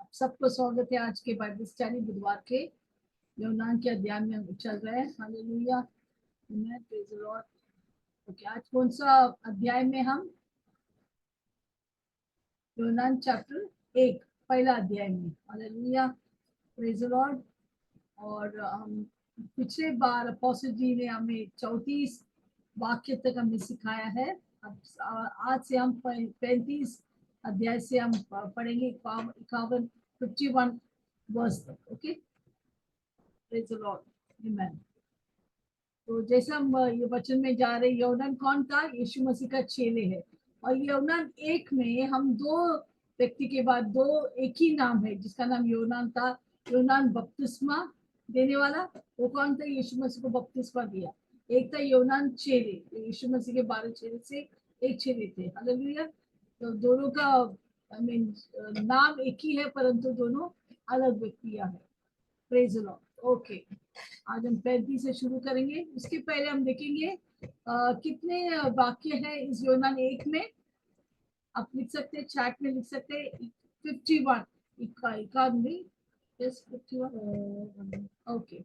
आप सबको स्वागत है आज के बाइबल स्टडी बुधवार के यूनान के अध्याय में हम चल रहे हैं। Hallelujah, amen, praise the Lord. Okay, आज कौन सा अध्याय में हम? यूनान चैप्टर 1, पहला अध्याय में। Hallelujah, praise the Lord. और हम पिछले बार अपोस्टल जी ने हमें 34 वाक्य तक हमें सिखाया है। अब आज से हम 35 अध्याय से हम पढ़ेंगे 51 वर्ष तक। ओके, प्रेज द लॉर्ड, आमेन। तो जैसे हम ये वचन में जा रहे, यूनान कौन था? यीशु मसीह का चेले है। और यूनान एक में हम दो व्यक्ति के बाद दो एक ही नाम है जिसका नाम यूनान था। यूनान बपतिस्मा देने वाला, वो कौन था? यीशु मसीह को बपतिस्मा दिया। एक था यूनान चेले, यीशु मसीह के 12 चेले से एक चेले थे। हालेलुया। तो दोनों का आई मीन नाम एक ही है परंतु दोनों अलग व्यक्तियां हैं। Praise the Lord. ओके, आज हम 35 से शुरू करेंगे। उसके पहले हम देखेंगे कितने वाक्य है इस यूनान 1 में। आप लिख सकते हैं, चैट में लिख सकते हैं 51, 51। यस, 51। ओके,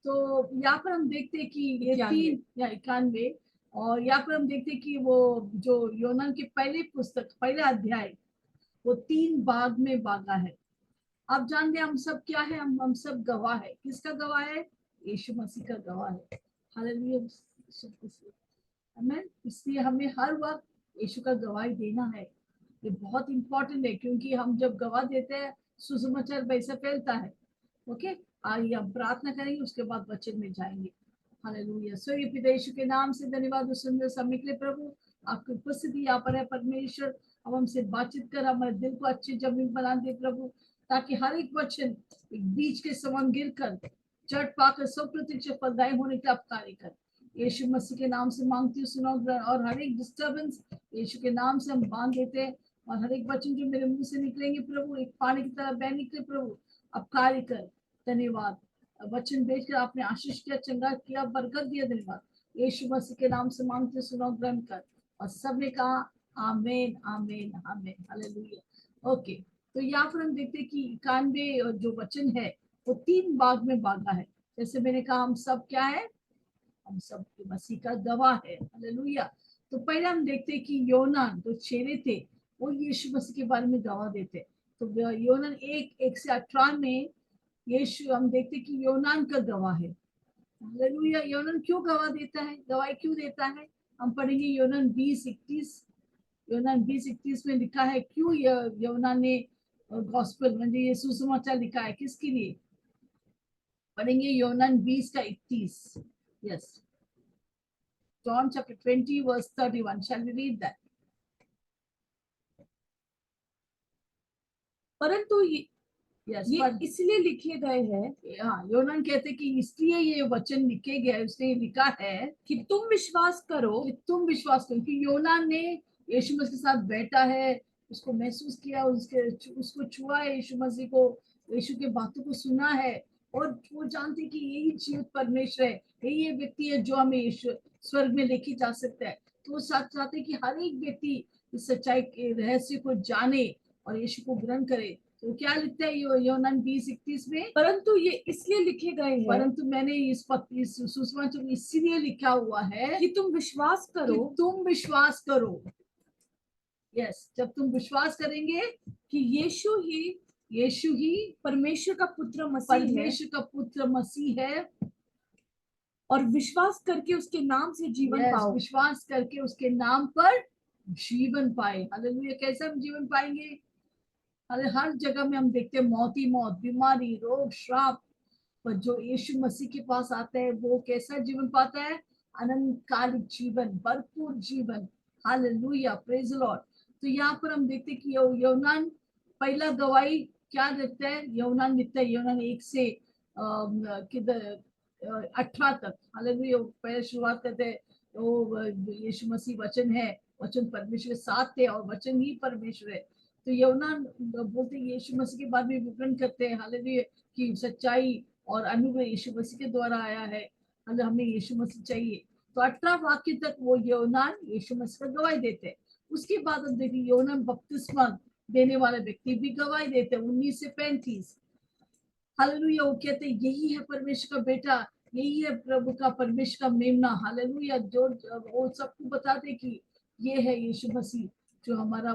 तो यहाँ पर हम देखते हैं कि ये 3 या 91, और यहाँ पर हम देखते हैं कि वो जो यूनान के पहले पुस्तक पहला अध्याय वो 3 भाग में बांटा है। आप जानते हैं हम सब क्या है? हम सब गवाह है। किसका गवाह है? यीशु मसीह का गवाह है। हालेलुया, आमेन। इसलिए हमें हर वक्त यीशु का गवाही देना है। ये बहुत इंपॉर्टेंट है क्योंकि हम जब गवाह देते हैं सुसमाचार वैसा फैलता है। ओके, आइए हम प्रार्थना करेंगे, उसके बाद वचन में जाएंगे। हालेलुया। सो ये पिता यीशु के नाम से धन्यवाद उस सुंदर समय के लिए प्रभु। आपकी उपस्थिति यहाँ पर है परमेश्वर। अब हमसे बातचीत कर हमारे दिल को अच्छी जमीन बना दे प्रभु, ताकि हर एक वचन एक बीज के समान गिर कर चढ़ पाकर 100% फलदायी होने का आप कार्य कर। यीशु मसीह के नाम से मांगती हूँ, सुनो। और हर एक डिस्टर्बेंस यीशु के नाम से हम बांध देते हैं। और हर एक वचन जो मेरे मुंह से निकलेंगे प्रभु एक पानी की तरह बह निकले प्रभु, अब कार्य कर। धन्यवाद, वचन भेजकर आपने आशीष किया, चंगा किया, बरकत दिया। धन्यवाद, यीशु मसीह के नाम से मांगते, सुनो, ग्रहण कर। और सबने कहा आमीन, आमीन, आमीन। हालेलुया। ओके, तो यहाँ पर हम देखते हैं कि 91 जो वचन है वो 3 भाग में बांटा है। जैसे मैंने कहा, हम सब क्या है? हम सब मसीह का गवाह है। हालेलुया। तो पहले हम देखते हैं कि यूनान जो चेले थे वो यीशु मसीह के बारे में गवाह देते। तो यूनान 1 से 18 में यीशु, हम देखते हैं कि यूनान का गवाह है। हालेलुया। यूनान क्यों गवाह देता है? गवाही क्यों देता है? हम पढ़ेंगे यूनान 20:31। यूनान 20:31 में लिखा है क्यों यूनान ने गॉस्पेल म्हणजे ये सुसमाचार लिखा है, किसके लिए? पढ़ेंगे यूनान 20:31। Yes, John chapter 20 verse 31. Shall we read that? परंतु Yes, ये इसलिए लिखे गए हैं। हाँ, यूनान कहते कि इसलिए ये वचन लिखे गए, उसने लिखा है कि तुम विश्वास करो, कि तुम विश्वास करो। कि यूनान ने यीशु मसीह के साथ बैठा है, उसको महसूस किया, उसको छुआ है, यीशु मसीह को, यीशु के बातों को सुना है। और वो जानते कि यही जीवित परमेश्वर है, यही ये व्यक्ति है जो हमें यीशु स्वर्ग में लेके जा सकता है। तो वो साथ चाहते कि हर एक व्यक्ति इस सच्चाई के रहस्य को जाने और यीशु को ग्रहण करे। तो क्या लिखता है यूनान 20:31 में? परंतु ये इसलिए लिखे गए हैं, परंतु मैंने इस सुसमाचार इसलिए लिखा हुआ है कि तुम विश्वास करो, कि तुम विश्वास करो। यस, जब तुम विश्वास करेंगे कि यीशु ही परमेश्वर का पुत्र मसीह है, परमेश्वर का पुत्र मसीह है, और विश्वास करके उसके नाम से जीवन पाओ। विश्वास करके उसके नाम पर जीवन पाए। हालेलुया। कैसे हम जीवन पाएंगे? हर जगह में हम देखते हैं मौत ही मौत, बीमारी, रोग, श्राप। पर जो यीशु मसीह के पास आता है वो कैसा जीवन पाता है? अनंतकालिक जीवन, भरपूर जीवन। Hallelujah, praise the Lord. तो यहाँ पर हम देखते हैं कि यूनान पहला गवाही क्या देता है? यूनान लिखता है यूनान 1 से 18 तक। हालेलुया। पहले शुरुआत करते हैं, वो यीशु मसीह वचन है, वचन परमेश्वर के साथ थे और वचन ही परमेश्वर है। तो यूनान बोलते यीशु मसीह के बारे में विवरण करते हैं। हालेलुया, कि सच्चाई और अनुभव यीशु मसीह के द्वारा आया है। हमें यीशु मसीह चाहिए। तो 18 वाक्य तक वो यूनान यीशु मसीह का गवाही देते हैं। उसके बाद हम देखिए यूनान बपतिस्मा देने वाले व्यक्ति भी गवाही देते हैं। 19 से 35 हालेलुया। वो कहते हैं यही है परमेश्वर का बेटा, यही है प्रभु का परमेश्वर का मेमना। हालेलुया। जो वो सबको बताते कि ये है यीशु मसीह जो हमारा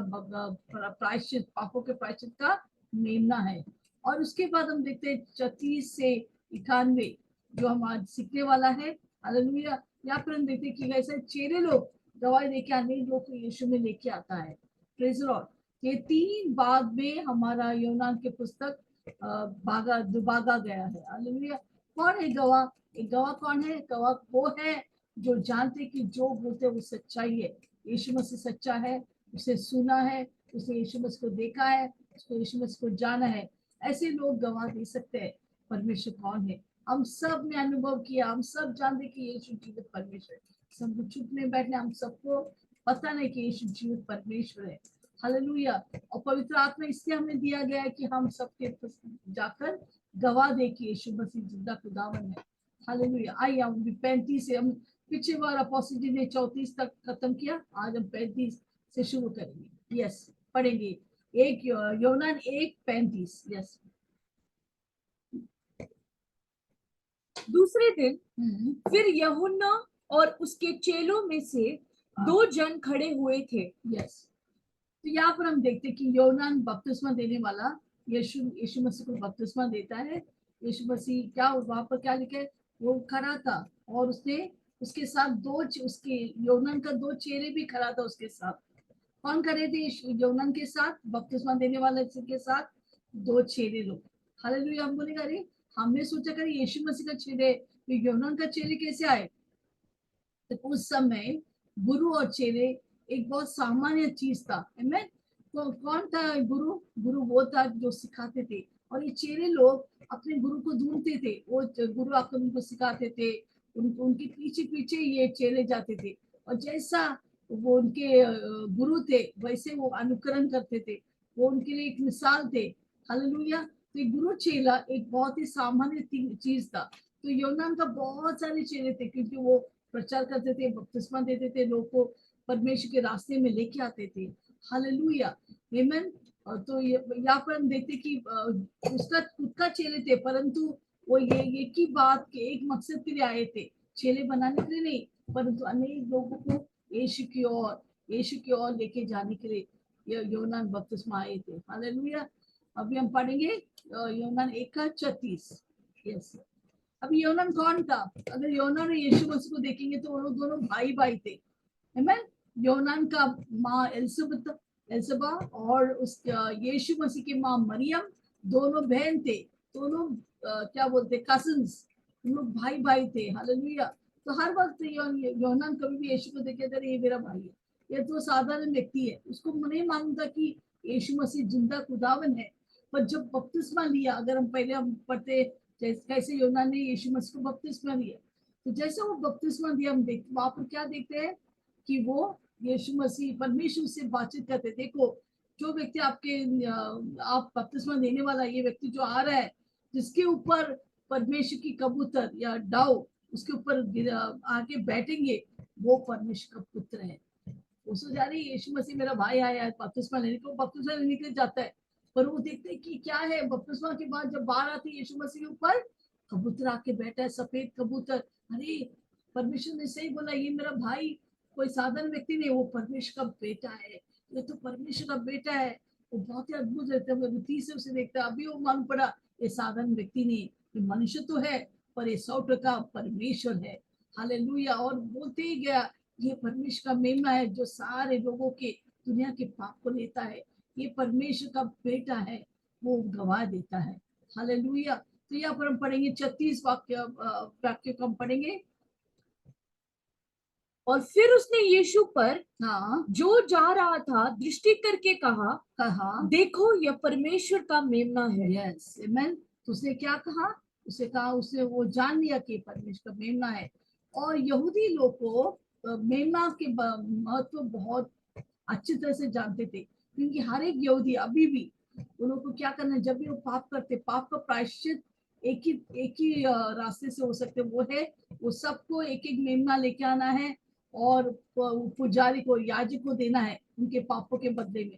प्रायश्चित, पापों के प्रायश्चित का मेमना है। और उसके बाद हम देखते हैं 34 से 91 जो हम आज सीखने वाला है। हालेलुया। यहाँ पर हम देखते हैं कि ऐसे चेहरे लोग गवाही देके अनेक लोग को यीशु में लेके आता है। Praise the Lord. ये 3 भाग में हमारा यूनान के पुस्तक दुभागा गया है। हालेलुया। कौन है गवाह? एक गवाह कौन है? गवाह वो है जो जानते कि जो बोलते वो सच्चाई है। यीशु मसीह सच्चा है, उसे सुना है, उसने यीशु मसीह को देखा है, उसको यीशु मसीह को जाना है। ऐसे लोग गवाह दे सकते हैं परमेश्वर कौन है। हम सब ने अनुभव किया, हम सब जानते कि यीशु जीवित परमेश्वर है। सब चुप नहीं बैठने, हम सबको पता नहीं कि यीशु जीवित परमेश्वर है। हालेलुया। और पवित्र आत्मा इसलिए हमें दिया गया है कि हम सबके जाकर गवाह दे कि यीशु मसीह जिंदा खुदावन है। हालेलुया। आइए हम 35 से, हम पिछली बार अपोस्टल जी ने 34 तक खत्म किया, आज हम 35 से शुरू करेंगे। यस, पढ़ेंगे एक यूनान 1:35। यस। दूसरे दिन फिर यूहन्ना और उसके चेलों में से 2 जन खड़े हुए थे। यस। तो यहाँ पर हम देखते हैं कि यूनान बपतिस्मा देने वाला यीशु मसीह को बपतिस्मा देता है। यीशु मसीह क्या वहां पर क्या लिखे, वो खड़ा था और उसने उसके साथ उसके यूनान का 2 चेले भी खड़ा था उसके साथ। कौन खड़े थे यूनान के साथ? बपतिस्मा देने वाले के साथ 2 चेले लोग। हालेलुया। हम बोलेगा अरे हमने सोचा कर यीशु मसीह का चेले, यूनान का चेले कैसे आए? तो उस समय गुरु और चेले एक बहुत सामान्य चीज था। तो कौन था गुरु? गुरु वो था जो सिखाते थे, और ये चेले लोग अपने गुरु को ढूंढते थे। वो गुरु आकर उनको सिखाते थे, उनके पीछे पीछे ये चेले जाते थे, और जैसा वो उनके गुरु थे वैसे वो अनुकरण करते थे। वो उनके लिए एक मिसाल थे। हालेलुया। तो गुरु चेला एक बहुत ही सामान्य चीज था। तो यूनान का बहुत सारे चेले थे, क्योंकि वो प्रचार करते थे, बपतिस्मा देते थे, लोग को परमेश्वर के रास्ते में लेके आते थे। हालेलुया। आमीन। तो यहाँ पर हम देखते कि उसका खुद का चेले थे, परंतु वो ये एक ही बात के एक मकसद के लिए आए थे, चेले बनाने के लिए नहीं, परंतु अनेक लोगों को यीशु की ओर लेके जाने के लिए यूनान बपतिस्मा आए थे। हालेलुया। अभी हम पढ़ेंगे यूनान 1:36। यस। अभी यूनान कौन था? अगर यूनान और यीशु मसीह को देखेंगे तो वो लोग दोनों भाई भाई थे। आमीन। यूनान का माँ एलिसबा और उस यीशु मसीह की माँ मरियम दोनों बहन थे। दोनों क्या बोलते, कजिन्स। हम लोग भाई भाई थे। हालेलुया। तो हर वक्त यूनान कभी भी यीशु को देखे थे ये मेरा भाई है, ये तो साधारण व्यक्ति है, उसको नहीं मालूम था कि यीशु मसीह जिंदा खुदावन है। पर जब बपतिस्मा लिया, अगर हम पहले हम पढ़ते कैसे यूनान ने यीशु मसीह को बपतिस्मा लिया, तो जैसे वो बपतिस्मा दिया, हम देखते वहां पर क्या देखते हैं कि वो यीशु मसीह परमेश्वर से बातचीत करते। देखो, जो व्यक्ति आप बपतिस्मा देने वाला, ये व्यक्ति जो आ रहा है, जिसके ऊपर परमेश्वर की कबूतर या डाव उसके ऊपर आके बैठेंगे, वो परमेश्वर का पुत्र है। वो सोच रही यीशु मसीह मेरा भाई आया है बपतिस्मा लेने को, बपतिस्मा लेने के लिए जाता है, पर वो देखते कि क्या है, बपतिस्मा के बाद जब बाहर आती है यीशु मसीह के ऊपर कबूतर आके बैठा है, सफेद कबूतर। अरे परमेश्वर ने सही बोला, ये मेरा भाई कोई साधारण व्यक्ति नहीं, वो परमेश्वर का बेटा है, ये तो परमेश्वर का बेटा है। वो बहुत ही अद्भुत रहता है, रीति से उसे देखता है। अभी वो मालूम पड़ा ये साधारण व्यक्ति नहीं, ये मनुष्य तो है पर ये 100% परमेश्वर है। हालेलुया। और बोलते ही गया ये परमेश्वर का मेमना है जो सारे लोगों के दुनिया के पाप को लेता है, ये परमेश्वर का बेटा है, वो गवाह देता है। हालेलुया। तो यहाँ पर हम पढ़ेंगे 36 वाक्य को हम पढ़ेंगे। और फिर उसने यीशु पर हाँ, जो जा रहा था दृष्टि करके कहा, कहा देखो यह परमेश्वर का मेमना है। Yes amen. तो उसने क्या कहा? उसे कहा, उसने वो जान लिया कि परमेश्वर का मेमना है। और यहूदी लोग को मेमना के महत्व बहुत अच्छी तरह से जानते थे, क्योंकि हर एक यहूदी अभी भी उन लोग को क्या करना है, जब भी वो पाप करते, पाप का प्रायश्चित एक ही रास्ते से हो सकते, वो है वो सबको एक एक मेमना लेके आना है और पुजारी को, याजक को देना है उनके पापों के बदले में।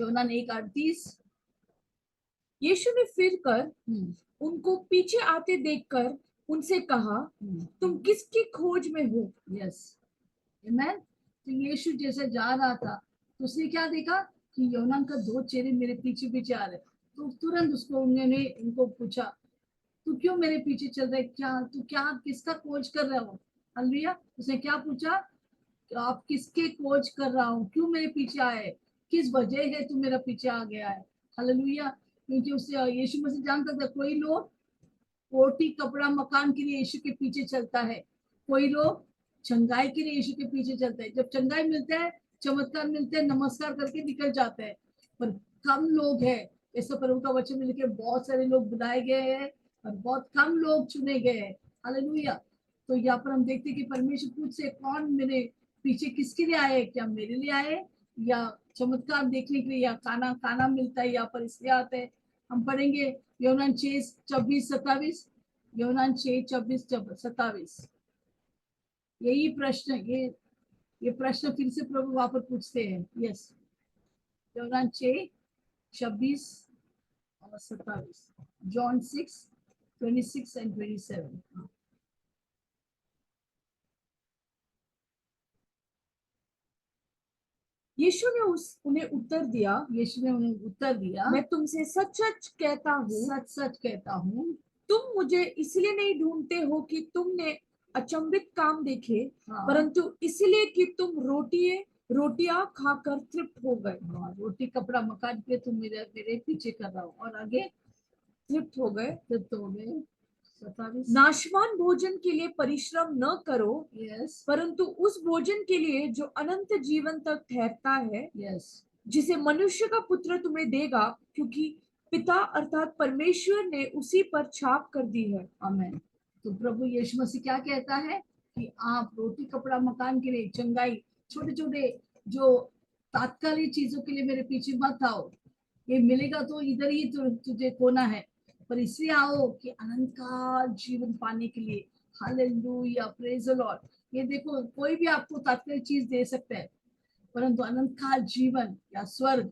यूहन्ना 1:38। यीशु ने फिर कर उनको पीछे आते देखकर उनसे कहा, तुम किसकी खोज में हो? यस, आमेन। तो यीशु जैसे जा रहा था तो उसने क्या देखा कि यूहन्ना का 2 चेहरे मेरे पीछे पीछे आ रहे, तो तुरंत उसको उन्होंने उनको पूछा, तू क्यों मेरे पीछे चल रहा है, क्या किसका खोज कर रहा हो? हालेलुया। उसने क्या पूछा कि आप किसके खोज कर रहा हूँ, क्यों मेरे पीछे आए, किस वजह है तू मेरा पीछे आ गया है? हालेलुया। क्योंकि उससे यीशु मसीह जानता था कोई लोग रोटी कपड़ा मकान के लिए यीशु के पीछे चलता है, कोई लोग चंगाई के लिए यीशु के पीछे चलता है। जब चंगाई मिलता है, चमत्कार मिलते हैं, नमस्कार करके निकल जाते हैं, पर कम लोग हैं। ऐसा प्रभु का वचन मिलकर बहुत सारे लोग बुलाए गए हैं और बहुत कम लोग चुने गए हैं। हालेलुया। तो यहाँ पर हम देखते हैं कि परमेश्वर पूछे कौन मेरे पीछे किसके लिए आए, क्या मेरे लिए आए या चमत्कार देखने के लिए, या खाना खाना मिलता है यहाँ पर इसलिए आते हैं। हम पढ़ेंगे यूहन्ना 6:24-27। यूहन्ना 6:24-27। यही प्रश्न, ये प्रश्न फिर से प्रभु वहां पर पूछते हैं। यस, यूहन्ना 6:26 और 27। John 6:26 and 27। यीशु ने उन्हें उत्तर दिया, यीशु ने उन्हें उत्तर दिया, मैं तुमसे सच सच कहता हूँ, सच सच कहता हूँ, तुम मुझे इसलिए नहीं ढूंढते हो कि तुमने अचंभित काम देखे, हाँ, परंतु इसलिए कि तुम रोटियां खाकर तृप्त हो गए। हाँ, रोटी कपड़ा मकान के तुम मेरे पीछे कर रहा हो, और आगे तृप्त हो गए। तृप्त हो गए। 27। नाशवान भोजन के लिए परिश्रम न करो, यस, परंतु उस भोजन के लिए जो अनंत जीवन तक ठहरता है, यस, जिसे मनुष्य का पुत्र तुम्हें देगा, क्योंकि पिता अर्थात परमेश्वर ने उसी पर छाप कर दी है। आमेन। तो प्रभु यीशु मसीह क्या कहता है कि आप रोटी कपड़ा मकान के लिए, चंगाई, छोटे छोटे जो तात्कालिक चीजों के लिए मेरे पीछे मत आओ। ये मिलेगा तो इधर ही तुझे खोना है, पर इसलिए आओ कि अनंत काल जीवन पाने के लिए। Hallelujah, praise the Lord. ये देखो, कोई भी आपको तात्कालिक चीज दे सकता है, परंतु अनंत काल जीवन या स्वर्ग,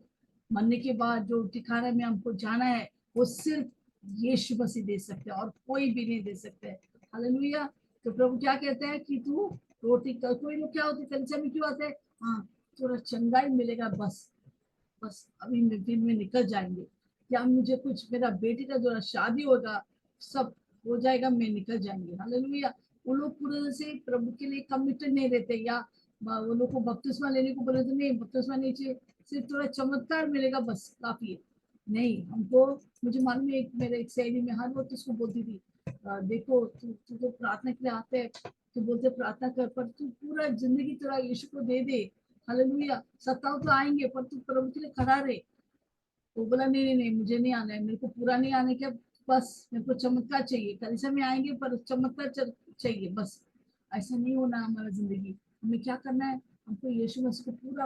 मरने के बाद जो ठिकाने में हमको जाना है, वो सिर्फ यीशु मसीह दे सकते हैं और कोई भी नहीं दे सकते है। हालेलुया। तो प्रभु क्या कहते हैं कि तू रोटी का, कोई लोग क्या होते कलिसिया में क्यों आते हैं, हाँ थोड़ा चंगाई मिलेगा, बस बस अभी दिन में निकल जाएंगे, या मुझे कुछ मेरा बेटी का जो शादी होगा, सब हो जाएगा, मैं निकल जाएंगे। हालेलुया। वो लोग पूरे से प्रभु के लिए कमिटेड नहीं रहते, या वो लोग को बपतिस्मा लेने को बोले तो नहीं, बपतिस्मा नहीं चाहिए, सिर्फ थोड़ा चमत्कार मिलेगा बस काफी है। नहीं, हमको, मुझे मालूम है, एक मेरे एक सहेली में हर वक्त उसको बोलती थी, देखो तू तो प्रार्थना के लिए आते है, तो बोलते प्रार्थना कर, पर तू पूरा जिंदगी तेरा यीशु को दे दे। हालेलुया। सत्ताव तो आएंगे, पर तू प्रभु के लिए खड़ा रहे। वो बोला नहीं नहीं नहीं, मुझे नहीं आना है, मेरे को पूरा नहीं आने के, बस मेरे को चमत्कार चाहिए, कलिसिया में आएंगे पर चमत्कार चाहिए बस। ऐसा नहीं होना हमारा जिंदगी। हमें क्या करना है, हमको यीशु मसीह को पूरा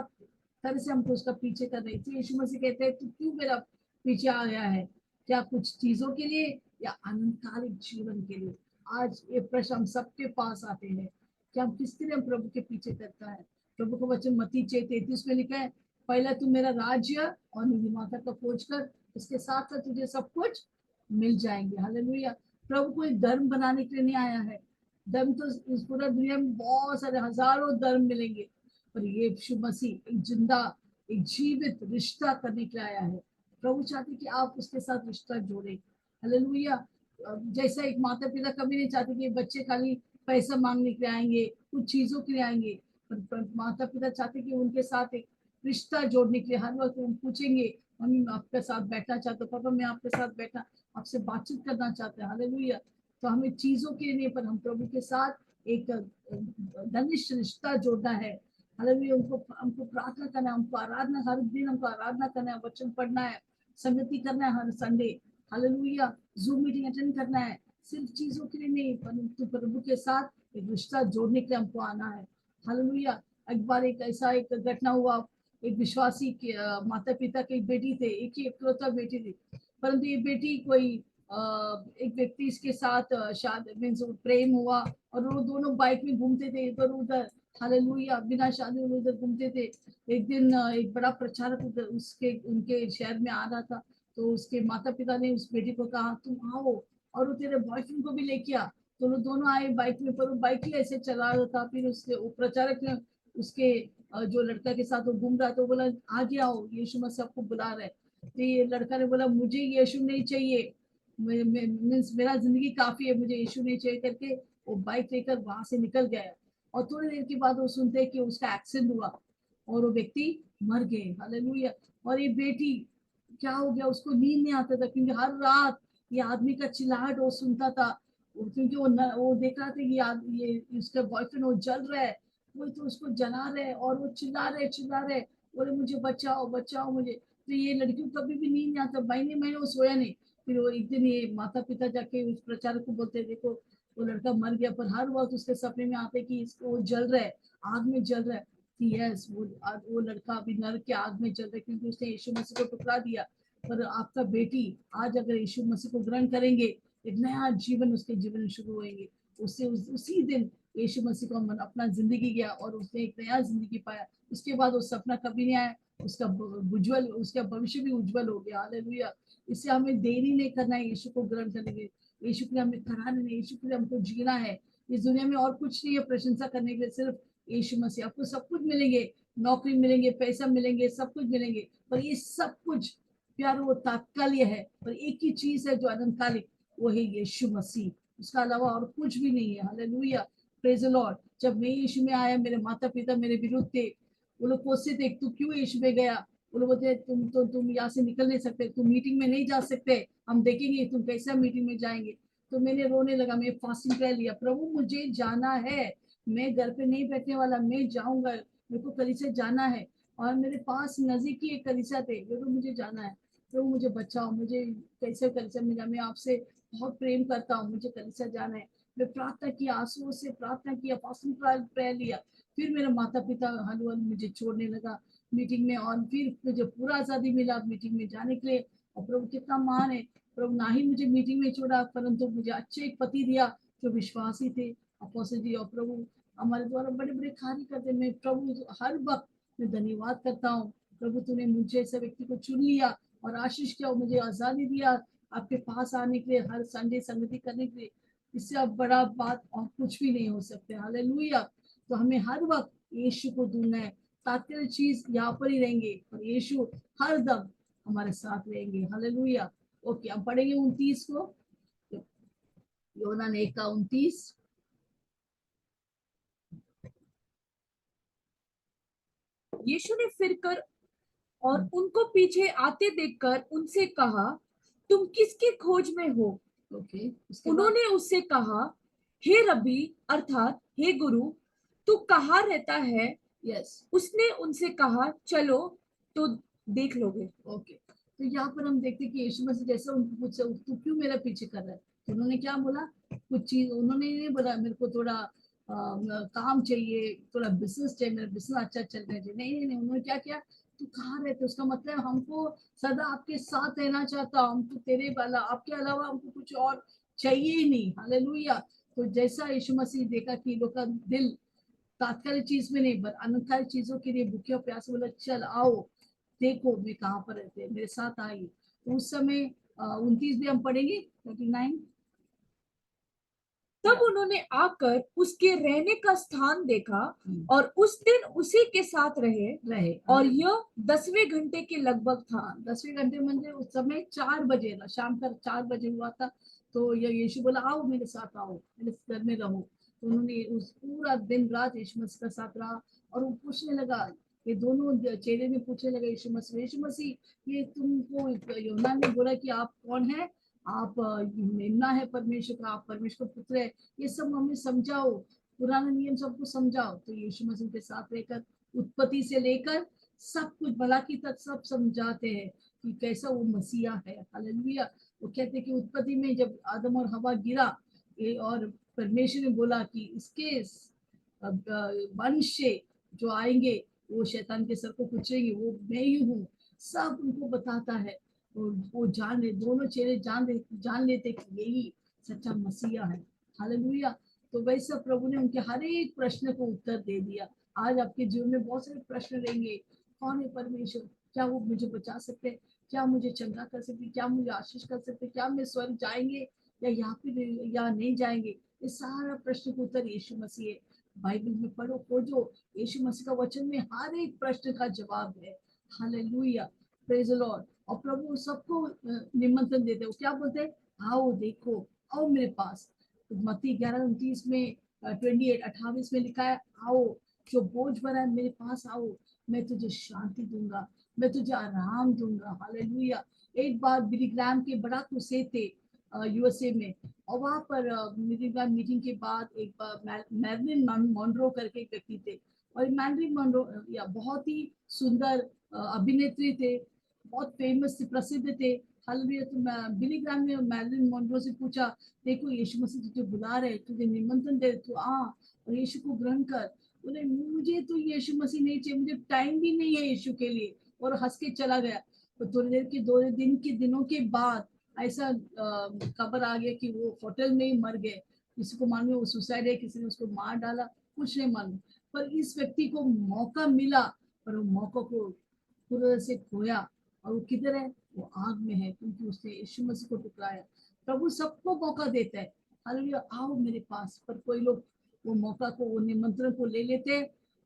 तरह से हमको उसका पीछे करना है। इसलिए यीशु मसीह कहते हैं, तू क्यों मेरा पीछे आ गया है, क्या कुछ चीजों के लिए या अनंतकालिक जीवन के लिए? आज ये प्रश्न हम सबके पास आते हैं कि हम किस तरह प्रभु के पीछे करता है। प्रभु का वचन मत्ती 6:33 में लिखा है, पहला तू मेरा राज्य और निधि माता का खोज कर, इसके साथ साथ तुझे सब कुछ मिल जाएंगे। हालेलुया। प्रभु कोई धर्म बनाने के लिए नहीं आया है। धर्म तो इस पूरा दुनिया में बहुत सारे हजारों धर्म मिलेंगे, पर ये यीशु मसीह एक जिंदा, एक जीवित रिश्ता करने के लिए आया है। प्रभु चाहते कि आप उसके साथ रिश्ता जोड़े। हालेलुया। जैसा एक माता पिता कभी नहीं चाहते कि बच्चे खाली पैसा मांगने के लिए आएंगे, कुछ चीजों के लिए आएंगे, पर माता पिता चाहते कि उनके साथ एक रिश्ता जोड़ने के लिए हर वक्त हम पूछेंगे, मम्मी मैं आपके साथ बैठना चाहता हूँ, पापा मैं आपके साथ बैठना, आपसे बातचीत करना चाहते हैं। हालेलुया। तो हमें चीजों के लिए नहीं, पर हम प्रभु के साथ एक घनिष्ठ रिश्ता जोड़ना है। हालेलुया। उनको हमको प्रार्थना करना है, हमको आराधना, हर दिन हमको आराधना करना है, वचन पढ़ना है, संगति करना है हर Sunday. Hallelujah. Zoom meeting attend करना है, सिर्फ चीजों के लिए नहीं, परंतु प्रभु के साथ एक रिश्ता जोड़ने के लिए हमको आना है। हालेलुया। एक बार एक ऐसा एक घटना हुआ, एक विश्वासी के माता पिता के एक बेटी थे, एक ही इकलौता बेटी थी, परंतु ये बेटी कोई एक व्यक्ति इसके साथ शादी मीन्स प्रेम हुआ, और वो दोनों बाइक में घूमते थे इधर उधर, हालेलुया, बिना शादी उधर उधर घूमते थे। एक दिन एक बड़ा प्रचारक उसके उनके शहर में आ रहा था, तो उसके माता पिता ने उस बेटी को कहा तुम आओ और वो तेरे बॉयफ्रेंड को भी लेके आ। तो वो दोनों आए बाइक में, पर वो बाइक ही ऐसे चला रहा था। फिर उसके वो प्रचारक ने उसके जो लड़का के साथ वो घूम रहा था, तो बोला आगे आओ, यीशु मसीह आपको बुला रहा है। तो ये लड़का ने बोला मुझे यीशु नहीं चाहिए, मीन्स मेरा जिंदगी काफी है, मुझे यीशु नहीं चाहिए करके वो बाइक लेकर वहां से निकल गया। और थोड़ी देर के बाद वो सुनते हैं कि उसका एक्सीडेंट हुआ और वो व्यक्ति मर गए। हालेलुया। और ये बेटी, क्या हो गया, उसको नींद नहीं आता था, क्योंकि हर रात ये आदमी का चिल्लाहट वो सुनता था। क्योंकि वो देख रहा था कि ये उसका बॉयफ्रेंड वो जल रहा है, वो तो उसको जला रहे और वो चिल्ला रहे, बोले मुझे बचाओ बचाओ मुझे। तो ये लड़की को कभी भी नींद नहीं आता, महीने महीने वो सोया नहीं। फिर वो एक दिन ये माता पिता जाके उस प्रचारक को बोलते देखो वो लड़का मर गया, पर हर वक्त उसके सपने में आते कि इसको वो जल रहा है, आग में जल रहा है। यस, वो लड़का अभी नरक के आग में जल रहा है, क्योंकि उसने यीशु मसीह को टुकरा दिया। पर आपका बेटी आज अगर यीशु मसीह को ग्रहण करेंगे, एक नया जीवन उसके जीवन में शुरू होंगे। उससे उसी दिन यीशु मसीह को मन अपना जिंदगी गया और उसने एक नया जिंदगी पाया। उसके बाद वो सपना कभी नहीं आया, उसका उज्जवल, उसका भविष्य भी उज्जवल हो गया। हालेलुया। इससे हमें देरी नहीं करना है यीशु को ग्रहण करने के लिए। यीशु के लिए हमें खड़ा नहीं, यीशु के लिए हमको जीना है। इस दुनिया में और कुछ नहीं है प्रशंसा करने के लिए, सिर्फ यीशु मसीह। आपको सब कुछ मिलेंगे, नौकरी मिलेंगे, पैसा मिलेंगे, सब कुछ मिलेंगे, पर ये सब कुछ प्यार वो तात्कालिक है। पर एक ही चीज है जो अनंतकालिक, वो है यीशु मसीह। उसका अलावा और कुछ भी नहीं है। Hallelujah, praise the Lord. जब मैं यीशु में आया, मेरे माता पिता मेरे विरुद्ध थे, वो लोग कोसते थे तू क्यों यीशु में गया। वो लोग बोलते तुम यहाँ से निकल नहीं सकते, तुम मीटिंग में नहीं जा सकते, हम देखेंगे तुम कैसा मीटिंग में जाएंगे। तो मैंने रोने लगा, मैं फास्टिंग कर लिया, प्रभु मुझे जाना है, मैं घर पे नहीं बैठने वाला, मैं जाऊंगा, मेरे को कलीसिया जाना है। और मेरे पास नजदीकी एक कलीसिया थे, तो मुझे जाना है। प्रभु मुझे बचाओ, मुझे कैसे कलीसिया में जाना, मैं आपसे बहुत प्रेम करता हूँ, मुझे कलीसिया जाना है। मैं प्रार्थना किया, आंसुओं से प्रार्थना किया, फास्टिंग प्रेयर लिया। फिर मेरे माता पिता हलू हलू मुझे छोड़ने लगा मीटिंग में, और फिर मुझे पूरा आजादी मिला मीटिंग में जाने के लिए। और प्रभु कितना महान है, प्रभु ना ही मुझे मीटिंग में छोड़ा, परंतु मुझे अच्छे एक पति दिया जो विश्वासी थे, अपोस्टल जी। और प्रभु हमारे द्वारा बड़े बड़े कार्य करते। मैं प्रभु हर वक्त मैं धन्यवाद करता हूँ, प्रभु तूने मुझे ऐसे व्यक्ति को चुन लिया और आशीष किया और मुझे आजादी दिया आपके पास आने के लिए, हर संडे संगति करने के लिए। इससे अब बड़ा बात और कुछ भी नहीं हो सकते। हालेलुया। तो हमें हर वक्त यीशु को ढूंढना है। तात्कालिक चीज यहाँ पर ही रहेंगे, और यीशु हर दम हमारे साथ रहेंगे। हालेलुया। ओके, हम पढ़ेंगे 29 को, योहन्ना 1:29। यीशु ने फिर कर और उनको पीछे आते देखकर उनसे कहा तुम किसकी खोज में हो। ओके, उन्होंने उससे कहा हे रब्बी अर्थात हे गुरु तू कहाँ रहता है। यस, उसने उनसे कहा चलो तो देख लोगे। ओके। तो यहाँ पर हम देखते हैं कि यीशु मसीह जैसे उनको पूछा तू क्यों मेरा पीछे कर रहा है, तो उन्होंने क्या बोला, कुछ चीज उन्होंने नहीं बोला मेरे को थोड़ा काम चाहिए, थोड़ा बिजनेस चाहिए, मेरा बिजनेस अच्छा चलना चाहिए। नहीं नहीं नहीं, उन्होंने क्या किया, तू कहाँ रहते, उसका मतलब हमको सदा आपके साथ रहना चाहता हूँ, हम तो तेरे वाला, आपके अलावा हमको कुछ और चाहिए ही नहीं। हालेलुया। तो जैसा यीशु मसीह देखा कि लोग का दिल तात्कालिक चीज में नहीं, पर अनंतकालिक चीजों के लिए भूखे और प्यासे, बोला चल आओ देखो मैं कहाँ पर रहते हैं, मेरे साथ आइए। तो उस समय 29 भी हम पढ़ेंगे, 39। तब उन्होंने आकर उसके रहने का स्थान देखा और उस दिन उसी के साथ रहे और यह 10वें घंटे के लगभग था। 10वें घंटे में उस समय 4 बजे था, शाम का 4 बजे हुआ था। तो यीशु बोला आओ मेरे साथ, आओ मेरे घर में रहो। तो उन्होंने उस पूरा दिन रात यीशु मसीह का साथ रहा। और वो पूछने लगा, ये दोनों चेले में पूछने लगा यीशु मसीह, ये तुमको यूहन्ना ने बोला कि आप कौन है, आप मेमना है परमेश्वर का, आप परमेश्वर का पुत्र है, ये सब हमें समझाओ, पुराना नियम सबको समझाओ। तो यीशु मसीह के साथ रहकर उत्पत्ति से लेकर सब कुछ भला की तक सब समझाते हैं कि कैसा वो मसीहा है। हालेलुया। वो कहते हैं कि उत्पत्ति में जब आदम और हवा गिरा, और परमेश्वर ने बोला कि इसके वंश से जो आएंगे वो शैतान के सर को कुचलेंगे, वो मैं ही हूँ, सब उनको बताता है। और वो दोनों चेहरे जान लेते कि यही सच्चा मसीहा है। हालेलुया। तो वैसे प्रभु ने उनके हर एक प्रश्न को उत्तर दे दिया। आज आपके जीवन में बहुत सारे प्रश्न रहेंगे, कौन है परमेश्वर, क्या वो मुझे बचा सकते हैं, क्या मुझे चंगा कर सकते, क्या मुझे आशीष कर सकते, क्या मैं स्वर्ग जाएंगे या यहाँ पे या नहीं जाएंगे। ये सारा प्रश्न का उत्तर यीशु मसीह है। बाइबल में पढ़ो, खोजो, यीशु मसीह का वचन में हर एक प्रश्न का जवाब है। Hallelujah, praise the Lord. और प्रभु सबको निमंत्रण देते हो, क्या बोलते हैं, आओ देखो, आओ मेरे पास। तो मत्ती 11:29 में 28 में लिखा है, आओ जो बोझ भरा है मेरे पास आओ, मैं तुझे शांति दूंगा, मैं तुझे आराम दूंगा। हालेलुया। एक बार बिली ग्राम के बड़ा क्रूसेड थे यूएसए में, और वहां पर बिली ग्राम मीटिंग के बाद एक बार मैरिलिन मोनरो करके एक व्यक्ति थे, और मैरिलिन मोनरो या बहुत ही सुंदर अभिनेत्री थे, बहुत फेमस थे, प्रसिद्ध थे। हालेलुया। तो बिली ग्राम ने मैरिलिन मोनरो से पूछा, देखो यीशु मसीह तुझे बुला रहे, तुझे निमंत्रण दे, तू आ और यीशु को ग्रहण कर। बोले मुझे तो यीशु मसीह नहीं चाहिए, मुझे टाइम भी नहीं है यीशु के लिए, और हंस के चला गया। तो थोड़ी देर के 2 दिनों के बाद ऐसा खबर आ गया कि वो होटल में ही मर गए। किसी को मालूम वो सुसाइड है, किसी ने उसको मार डाला, कुछ नहीं मालूम। पर इस व्यक्ति को मौका मिला, पर वो मौका को पूरी तरह से खोया। और वो किधर है, वो आग में है, क्योंकि उसने यीशु मसीह को टुकराया। प्रभु सबको मौका देता है, हालेलुया, आओ मेरे पास। पर कोई लोग वो मौका को, वो निमंत्रण को ले लेते।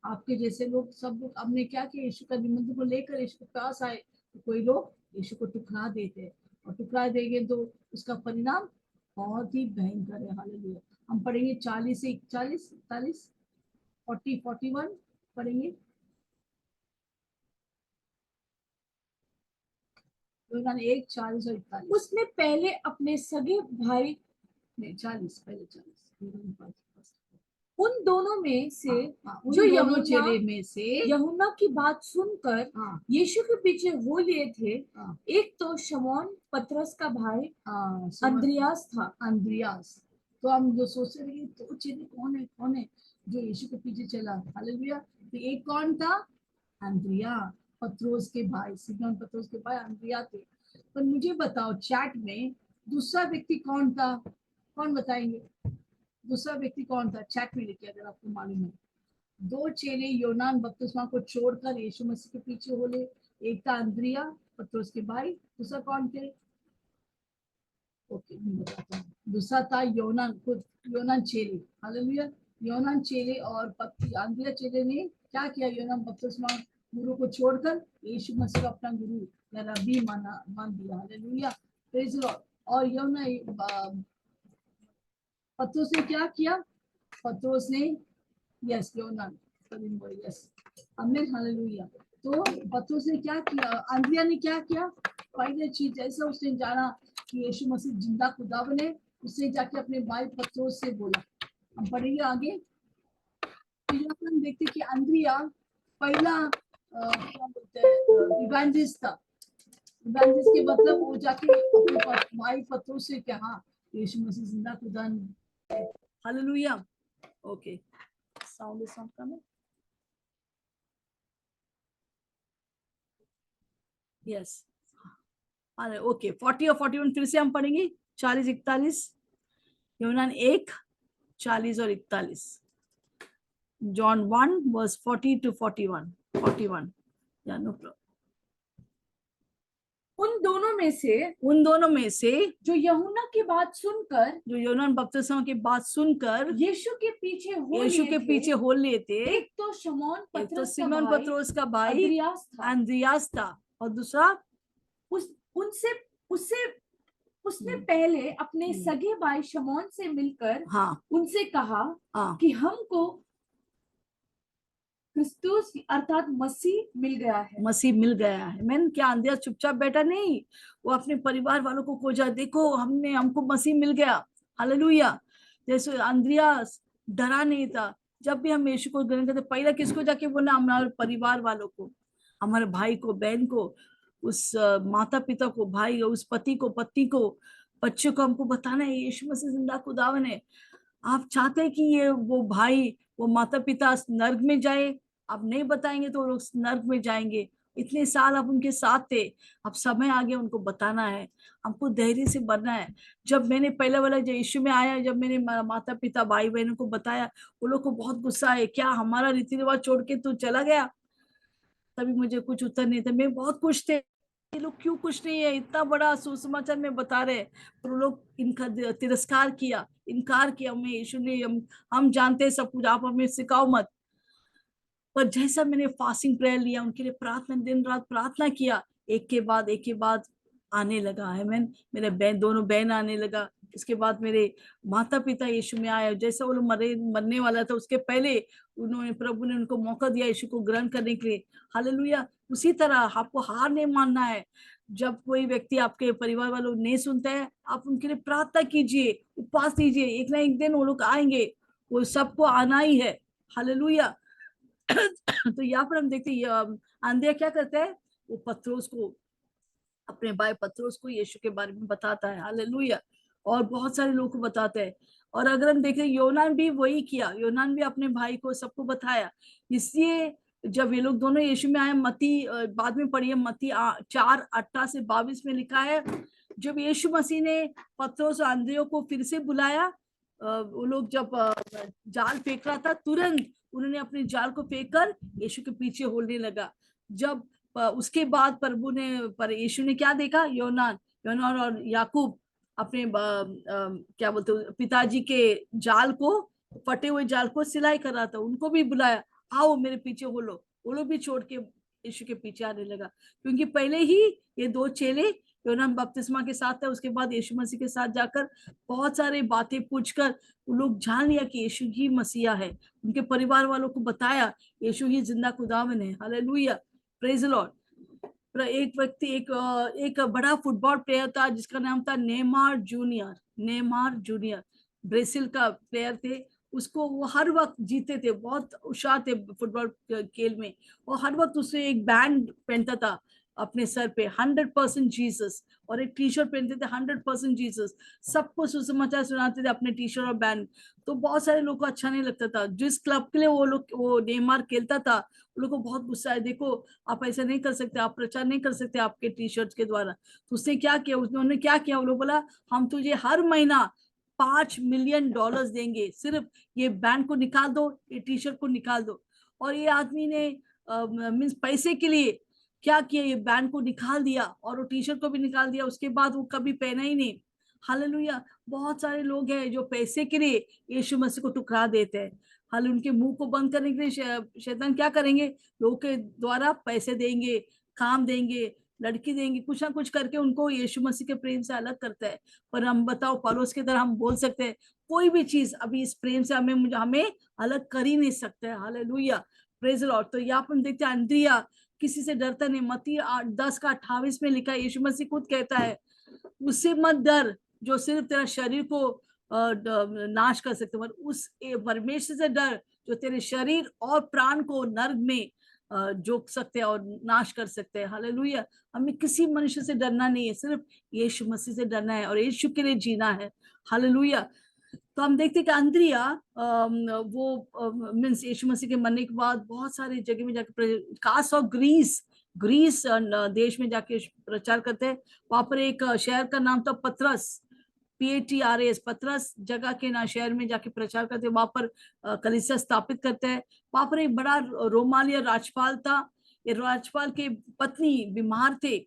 आपके जैसे लोग, सब लोग, आपने क्या किया, यीशु का निमंत्रण को लेकर यीशु के पास आए, तो कोई लोग यीशु को टुकरा देते हैं, और टुकरा देंगे तो उसका परिणाम बहुत ही भयंकर है। हालेलुया। हम पढ़ेंगे 40 से 41, 41, 40, 41 पढ़ेंगे। यूहन्ना 1, 40 और 41। उसने पहले अपने सगे भाई नहीं, 40, पहले 40। उन दोनों में से उन जो दोनों चेले में से यूहन्ना की बात सुनकर हाँ, यीशु के पीछे हो लिए थे, हाँ, एक तो शमौन पतरस का भाई हाँ, अंद्रियास था। अंद्रियास। तो हम जो सोचते रहे तो चेले कौन है जो यीशु के पीछे चला। हालेलुया। तो एक कौन था, अंद्रिया, पत्रोस के भाई, सिमोन पत्रोस के भाई अंद्रिया थे। पर मुझे बताओ चैट में दूसरा व्यक्ति कौन था, कौन बताएंगे, दूसरा व्यक्ति कौन था, चैट में लिखिए अगर आपको मालूम है। 2 चेले यूनान बपतिस्मा को छोड़कर यीशु मसीह के पीछे बोले, एक था अंद्रिया पत्रोस के भाई, दूसरा कौन थे, ओके मैं बताता हूँ। दूसरा था योनान, खुद योनान चेले। हालेलुया। योनान चेले और अंद्रिया चेले ने क्या किया, योनान बपतिस्मा गुरु को छोड़कर यीशु मसीह को अपना गुरु या रबी मान दिया। Hallelujah, praise the Lord. और योना पत्रोस ने क्या किया, पत्रोस ने, यस योनान, यस, आमीन, हालेलुया। तो पत्रोस ने क्या किया, अंद्रिया ने क्या किया, पहले चीज जैसा उसने जाना कि यीशु मसीह जिंदा खुदा बने, उसने जाके अपने भाई पत्रोस से बोला। हम पढ़ेंगे आगे। तो यहाँ पर हम देखते कि अंद्रिया पहला क्या बोलते हैं, इवेंजलिस्ट था। इवेंजलिस्ट के मतलब वो जाके अपने भाई पत्रोस से कहा यीशु मसीह जिंदा खुदा है। Hallelujah. Okay, sound is not coming. Yes, okay, 40 और 41 फिर से हम पढ़ेंगे, 40, 41, यूनान 1, 40 और 41, जॉन 1 वर्स 40 to 41, 41। या नो प्रॉब्लम। उन दोनों में से जो यूहन्ना की बात सुनकर, जो यूनान बपतिस्मा की बात सुनकर यीशु के पीछे हो लिए थे, एक तो शमौन एक तो पतरस सिमोन पत्रोस का भाई अंद्रियास था, अंद्रियास था, और दूसरा उसने पहले अपने सगे भाई शमौन से मिलकर हाँ, उनसे कहा हाँ, कि हमको क्रिस्तुस अर्थात मसीह मिल गया है। मसीह मिल गया है। मैंने क्या अंधिया चुपचाप बैठा नहीं, वो अपने परिवार वालों को खोजा, देखो हमको मसीह मिल गया। हालेलुया। जैसे अंद्रियास डरा नहीं था, जब भी हम यीशु को ग्रहण करते पहले किसको जाके बोला, हमारे परिवार वालों को, हमारे भाई को, बहन को, उस माता पिता को, भाई, उस पति को, पत्नी को, बच्चों को हमको बताना है यीशु मसीह जिंदा खुदावन है। आप चाहते हैं कि ये वो भाई, वो माता पिता नर्क में जाए, आप नहीं बताएंगे तो लोग नर्क में जाएंगे। इतने साल आप उनके साथ थे, अब समय आ गया उनको बताना है, हमको धैर्य से बनना है। जब मैंने पहले वाला जो यीशु में आया, जब मैंने माता पिता भाई बहनों को बताया, वो लोग को बहुत गुस्सा है, क्या हमारा रीति रिवाज छोड़ के तू चला गया? तभी मुझे कुछ उत्तर नहीं था, मैं बहुत खुश थे, ये लोग क्यों कुछ नहीं है, इतना बड़ा सुसमाचार में बता रहे, पर वो लोग इनका तिरस्कार किया, इनकार किया। हमें यीशु ने हम जानते हैं सब कुछ, आप हमें सिखाओ मत। पर जैसा मैंने फास्टिंग प्रेयर लिया, उनके लिए प्रार्थना, दिन रात प्रार्थना किया, एक के बाद आने लगा है। मेरे बहन, दोनों बहन आने लगा, इसके बाद मेरे माता पिता यीशु में आए। जैसा वो लोग मरने वाला था, उसके पहले उन्होंने, प्रभु ने उनको मौका दिया यीशु को ग्रहण करने के लिए। हालेलुया। उसी तरह आपको हार नहीं मानना है। जब कोई व्यक्ति आपके परिवार वालों नहीं सुनता है, आप उनके लिए प्रार्थना कीजिए, उपवास कीजिए, एक ना एक दिन वो लोग आएंगे, वो सबको आना ही है। हालेलुया। तो यहाँ पर हम देखते हैं आंधिया क्या करता है, वो पत्रोस को, अपने भाई पत्रोस को यीशु के बारे में बताता है। हालेलुया। और बहुत सारे लोगों को बताते हैं। और अगर हम देखें, योनान भी वही किया, योनान भी अपने भाई को सबको बताया। इसलिए जब ये लोग दोनों यीशु में आए, मत्ती बाद में पढ़िए, मत्ती 4:18-22 में लिखा है, जब यीशु मसीह ने पत्रोस और अंद्रियों को फिर से बुलाया, वो लोग जब जाल फेंक रहा था, तुरंत उन्होंने अपने जाल को फेंक कर यीशु के पीछे होने लगा। जब उसके बाद प्रभु ने, पर यीशु ने क्या देखा, योनान और याकूब अपने क्या बोलते, पिताजी के जाल को, फटे हुए जाल को सिलाई कर रहा था, उनको भी बुलाया, आओ मेरे पीछे हो लो। वो लोग भी छोड़ के यीशु के पीछे आने लगा, क्योंकि पहले ही ये दो चेले, योनान बपतिस्मा के साथ था, उसके बाद यीशु मसीह के साथ जाकर बहुत सारे बातें पूछकर वो लोग जान लिया कि यीशु ही मसीहा है। उनके परिवार वालों को बताया यीशु ही जिंदा खुदावन है। Hallelujah, praise the Lord. एक व्यक्ति, एक बड़ा फुटबॉल प्लेयर था जिसका नाम था नेमार जूनियर, ब्राजील का प्लेयर थे। उसको वो हर वक्त जीते थे, बहुत होशियार थे फुटबॉल खेल में। और हर वक्त उसे एक बैंड पहनता था अपने सर पे, 100% जीसस, और एक टी शर्ट पहनते थे 100% जीसस। सबको सुसमाचार सुनाते थे अपने टी शर्ट और बैंड। तो बहुत सारे लोगों को अच्छा नहीं लगता था। जिस क्लब के लिए वो नेमार खेलता था, उन लोगों को बहुत गुस्सा है, देखो आप ऐसा नहीं कर सकते, आप प्रचार नहीं कर सकते आपके टी शर्ट के द्वारा। तो उसने क्या किया, उन्होंने क्या किया, वो लोग बोला हम तुझे हर महीना $5 मिलियन देंगे, सिर्फ ये बैंड को निकाल दो, ये टी शर्ट को निकाल दो। और ये आदमी ने मीन्स पैसे के लिए क्या किया, ये बैंड को निकाल दिया और वो टी शर्ट को भी निकाल दिया। उसके बाद वो कभी पहना ही नहीं। हालेलुया। बहुत सारे लोग हैं जो पैसे के लिए यीशु मसीह को ठुकरा देते हैं। हाल उनके मुंह को बंद करने के लिए शैतान क्या करेंगे, लोगों के द्वारा पैसे देंगे, काम देंगे, लड़की देंगे, कुछ ना कुछ करके उनको यीशु मसीह के प्रेम से अलग करता है। पर हम बताओ, पौलुस की तरह हम बोल सकते हैं कोई भी चीज अभी इस प्रेम से हमें अलग कर ही नहीं सकता है। Hallelujah, praise the Lord. तो यहाँ पर देखते हैं अंद्रिया किसी से डरता नहीं। मत्ती 10:28 में लिखा है, यीशु मसीह खुद कहता है, उससे मत डर जो सिर्फ तेरा शरीर को नाश कर सकते, पर उस परमेश्वर से डर जो तेरे शरीर और प्राण को नर्क में जोक सकते हैं और नाश कर सकते हैं। हालेलुया। हमें किसी मनुष्य से डरना नहीं है, सिर्फ यीशु मसीह से डरना है और यीशु के लिए जीना है। हालेलुया। तो हम देखते हैं कि अंद्रिया वो मीन्स यीशु मसीह के मरने के बाद बहुत सारी जगह में जाकर, कास ऑफ ग्रीस देश में जाके प्रचार करते हैं। वहां पर एक शहर का नाम था पतरस, PATRAS, पतरस जगह के ना शहर में जाके प्रचार करते हैं। वहां पर कलीसिया स्थापित करते हैं। वहां पर एक बड़ा रोमालिया राजपाल था। ये राजपाल के पत्नी बीमार थे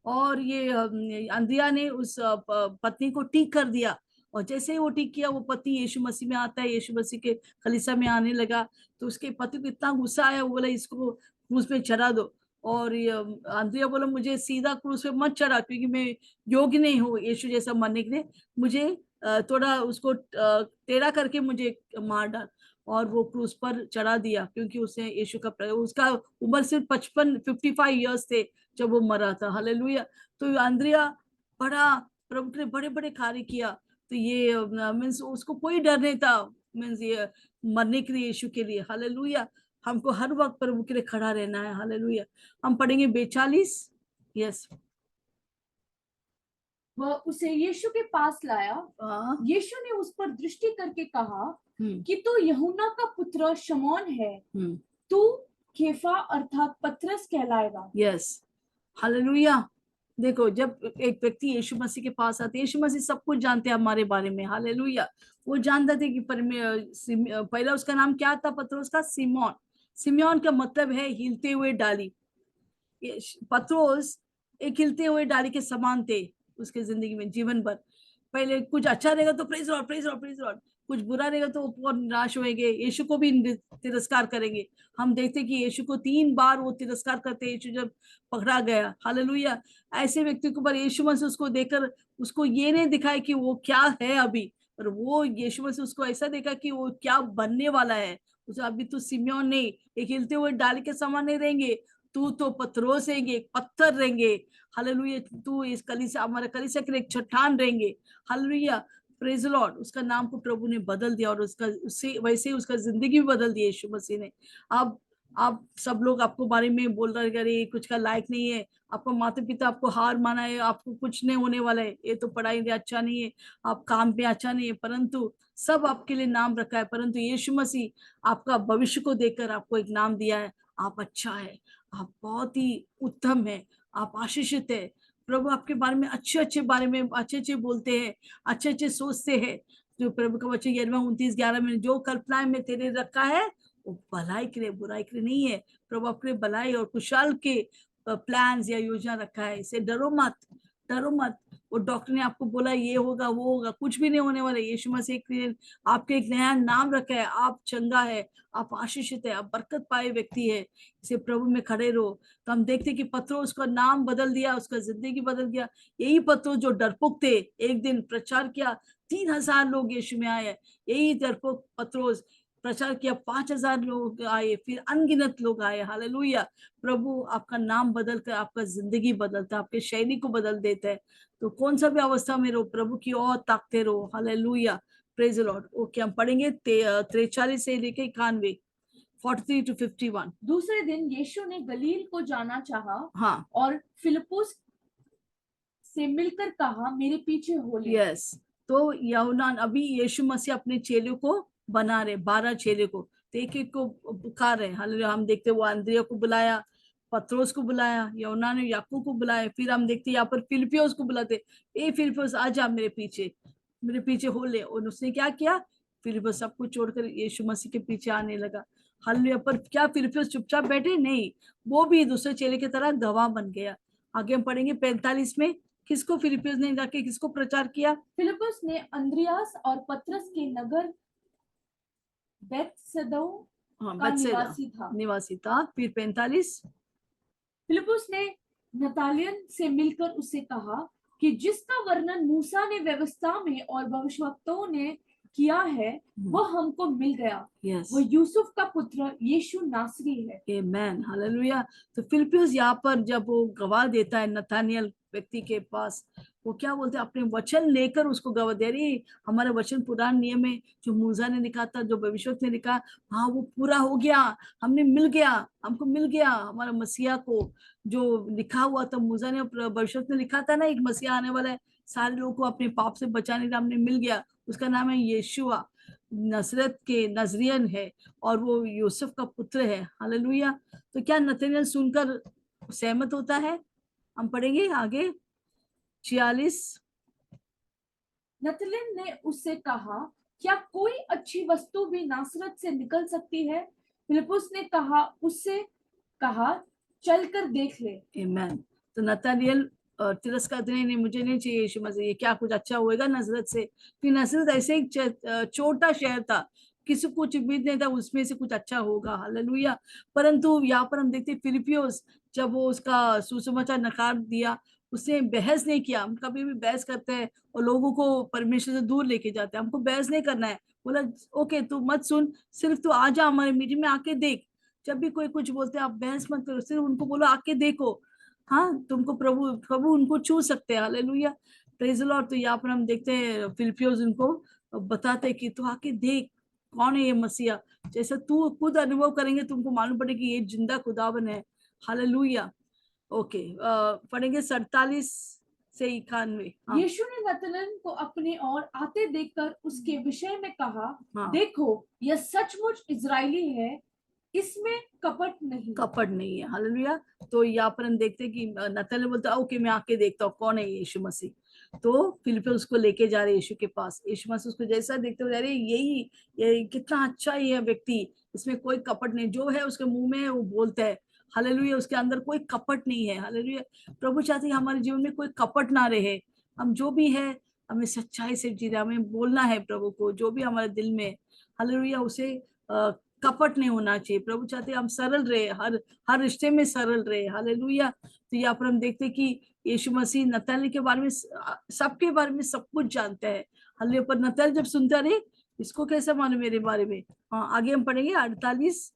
और ये अंद्रिया ने उस पत्नी को ठीक कर दिया। और जैसे ही वो ठीक किया, वो पति यीशु मसीह में आता है, यीशु मसीह के कलीसिया में आने लगा। तो उसके पति को इतना गुस्सा आया, वो बोला इसको क्रूस पे चढ़ा दो। और अंद्रिया बोला मुझे सीधा क्रूस पे मत चढ़ा, क्योंकि मैं योग्य नहीं हूँ यीशु जैसा मरने के लिए, मुझे थोड़ा उसको टेढ़ा करके मुझे मार डाल। और वो क्रूस पर चढ़ा दिया, क्योंकि उसने यीशु का, उसका उम्र सिर्फ 55 ईयर्स थे जब वो मरा था। हालेलुया। तो अंद्रिया बड़ा प्रभु के बड़े बड़े कार्य किया। तो ये मीन्स उसको कोई डर नहीं था, मीन्स ये मरने के लिए, यीशु के लिए। हालेलुया। हमको हर वक्त प्रभु के लिए खड़ा रहना है। हालेलुया। हम पढ़ेंगे 42। यस। वह उसे यीशु के पास लाया। यीशु ने उस पर दृष्टि करके कहा कि तू यूहन्ना का पुत्र शमौन है, तू केफा अर्थात पतरस कहलाएगा। Yes, hallelujah. देखो, जब एक व्यक्ति यीशु मसीह के पास आते, यीशु मसीह सब कुछ जानते हैं हमारे बारे में, हालेलुया। वो जानते थे कि पहला उसका नाम क्या था, पत्रोस का? सिमोन। सिमोन का मतलब है हिलते हुए डाली। पत्रोस एक हिलते हुए डाली के समान थे उसके जिंदगी में, जीवन भर। पहले कुछ अच्छा रहेगा तो praise Lord, praise Lord, praise Lord. कुछ बुरा रहेगा तो बहुत निराश होएंगे, यीशु को भी तिरस्कार करेंगे। हम देखते कि यीशु को 3 बार वो तिरस्कार करते, यीशु जब पकड़ा गया, हालेलुया। ऐसे व्यक्ति के ऊपर यीशु मसीह उसको देखकर उसको ये नहीं दिखाया कि वो क्या है अभी, पर वो यीशु मसीह उसको ऐसा देखा कि वो क्या बनने वाला है। उसे अभी तो सिम्योन नहीं, एक हिलते हुए डाली के समान नहीं रहेंगे, तू तो पत्थरों से एक पत्थर रहेंगे, हालेलुया। तू इस कलीसिया, हमारे कलीसिया के लिए एक चट्टान रहेंगे, हालेलुया, प्रेज लॉर्ड। उसका नाम को प्रभु ने बदल दिया और उसका उससे वैसे ही उसका जिंदगी भी बदल दी यीशु मसीह ने। अब आप सब लोग आपको बारे में बोल रहे हैं, अरे कुछ का लायक नहीं है, आपको माता पिता आपको हार माना है, आपको कुछ नहीं होने वाला है, ये तो पढ़ाई में अच्छा नहीं है, आप काम पे अच्छा नहीं है, परंतु सब आपके लिए नाम रखा है। परंतु यीशु मसीह आपका भविष्य को देखकर आपको एक नाम दिया है, आप अच्छा है, आप बहुत ही उत्तम है, आप आशीषित है। प्रभु आपके बारे में अच्छे अच्छे बारे में अच्छे अच्छे बोलते हैं, अच्छे अच्छे सोचते हैं। जो प्रभु का वचन 29:11 में, जो कल्पनाएं में तेरे रखा है वो भलाई के लिए, बुराई के लिए नहीं है। प्रभु आपके भलाई और कुशल के प्लान्स या योजना रखा है, इसे डरो मत, डरो मत। वो डॉक्टर ने आपको बोला ये होगा वो होगा, कुछ भी नहीं होने वाला। यीशु मसीह आपके एक नया नाम रखा है, आप चंगा है, आप आशीषित है, आप बरकत पाए व्यक्ति है, इसे प्रभु में खड़े रहो। तो हम देखते कि पत्रोस उसका नाम बदल दिया, उसका जिंदगी बदल गया। यही पत्रोस जो डरपोक थे, एक दिन प्रचार किया, 3000 लोग यीशु में आए। यही डरपोक पत्रोस प्रचार किया, 5000 लोग आए, फिर अनगिनत लोग आए, हालेलुया। प्रभु आपका नाम बदल कर आपका जिंदगी बदलता है, आपके शैली को बदल देता है। तो कौन सा भी अवस्था में रहो, प्रभु की ओर ताकते रहो, हालेलुया, प्रेज लॉर्ड। ओके, हम पढ़ेंगे 43 से लेके 91, 43 to 51। दूसरे दिन यीशु ने गलील को जाना चाहा, हाँ, और फिलिपुस से मिलकर कहा, मेरे पीछे हो ले। यस। तो यूनान अभी यीशु मसीह अपने चेलों को बना रहे, 12 चेले को, तो एक एक को पुकार रहे, हालेलुया। हम देखते वो अंद्रिया को बुलाया, पत्रोस को बुलाया, यूना ने याकूब को बुलाया, फिर हम देखते यहाँ पर फिलिपियोस को बुलाते, ए फिलिपियोस आ जा मेरे पीछे हो ले। और उसने क्या किया, फिलिपियोस सब कुछ छोड़कर यीशु मसीह के पीछे आने लगा, हालेलुया। पर क्या फिलिपियोस चुपचाप बैठे? नहीं, वो भी दूसरे चेले की तरह गवाह बन गया। आगे हम पढ़ेंगे 45 में, किसको फिलिपियोस ने जाके किसको प्रचार किया? फिलिपुस ने अंद्रियास और पतरस के नगर बेथसदा हाँ, का बेथसेदा निवासी था। फिर 45, फिलिपुस ने नतालियन से मिलकर उससे कहा कि जिसका वर्णन मूसा ने व्यवस्था में और भविष्यवक्ताओं ने किया है वह हमको मिल गया, यस, वो यूसुफ का पुत्र यीशु नासरी है। आमेन, हालेलुया। तो फिलिपियुस यहाँ पर जब वो गवाह देता है नथानियल व्यक्ति के पास, वो क्या बोलते हैं, अपने वचन लेकर उसको गवाह दे रही, हमारा वचन पुराने नियम में जो मूसा ने लिखा था, जो भविष्यवक्ता ने लिखा, हाँ वो पूरा हो गया, हमने मिल गया, हमको मिल गया हमारा मसीहा को। जो लिखा हुआ था, मूसा ने भविष्यवक्ता ने लिखा था ना, एक मसीहा आने वाला है, सारे लोगों को अपने पाप से बचाने का, हमने मिल गया। उसका नाम है यीशुआ, नसरत के नजरियन है, और वो यूसुफ का पुत्र है, हालेलुया। तो क्या नतनेल सुनकर सहमत होता है? हम पढ़ेंगे आगे 46। नतलिन ने उससे कहा, क्या कोई अच्छी वस्तु भी नासरत से निकल सकती है? फिलिपुस ने कहा चलकर देख ले। आमेन। तो नतनेल तिरस्कार नहीं, मुझे नहीं चाहिए यीशु मसीह, ये क्या कुछ अच्छा होएगा नजरत से? कि नजरत ऐसे एक छोटा शहर था, किसी को कुछ उम्मीद नहीं था उसमें से कुछ अच्छा होगा, हालेलुया। परंतु यहाँ पर हम देखते फिलिपियोस, जब वो उसका सुसमाचार नकार दिया, उसने बहस नहीं किया। हम कभी भी बहस करते हैं और लोगों को परमेश्वर से दूर लेके जाते हैं, हमको बहस नहीं करना है। बोला ओके तू मत सुन, सिर्फ तू आ जा हमारे मीटिंग में, आके देख। जब भी कोई कुछ बोलते हैं आप बहस मत करो, सिर्फ उनको बोलो आके देखो, हाँ तुमको प्रभु प्रभु उनको छू सकते हैं, हालेलुया, प्रेज द लॉर्ड। तो यहाँ पर हम देखते हैं फिलिपियोस उनको बताते हैं कि तू आके देख कौन है ये मसीहा, जैसा तू खुद अनुभव करेंगे तुमको मालूम पड़ेगा कि ये जिंदा खुदावन है, हालेलुया। ओके, पढ़ेंगे 47 से 91। हाँ, यीशु ने नतनएल को अपने ओर आते देखकर उसके विषय में कहा, हाँ, देखो यह सचमुच इजरायली है, इसमें कपट नहीं। कपट नहीं है। हालेलुया। तो यहाँ पर हम देखते हैं कि नतनएल बोलता है ओके मैं आके देखता हूँ कौन है यीशु मसीह। तो फिलिप्पुस उसको लेके जा रहे यीशु के पास। यीशु मसीह उसको जैसा देखते हुए अरे यही ये कितना अच्छा ही है व्यक्ति, इसमें कोई कपट नहीं, जो है उसके मुंह में है वो बोलता है। हालेलुया। उसके अंदर कोई कपट नहीं है। हालेलुया। प्रभु चाहते हैं हमारे जीवन में कोई कपट ना रहे, हम जो भी है हमें सच्चाई से जी रहे, हमें बोलना है प्रभु को जो भी हमारे दिल में। हालेलुया। उसे कपट नहीं होना चाहिए। प्रभु चाहते हैं हम सरल रहे, हर रिश्ते में सरल रहे। हालेलुया। तो यहाँ पर हम देखते हैं कि यीशु मसीह नतनएल के बारे में सबके बारे में सब कुछ जानता है। हालेलुया। पर नतनएल जब सुनता रहे इसको कैसे मालूम मेरे बारे में। हाँ आगे हम पढ़ेंगे 48।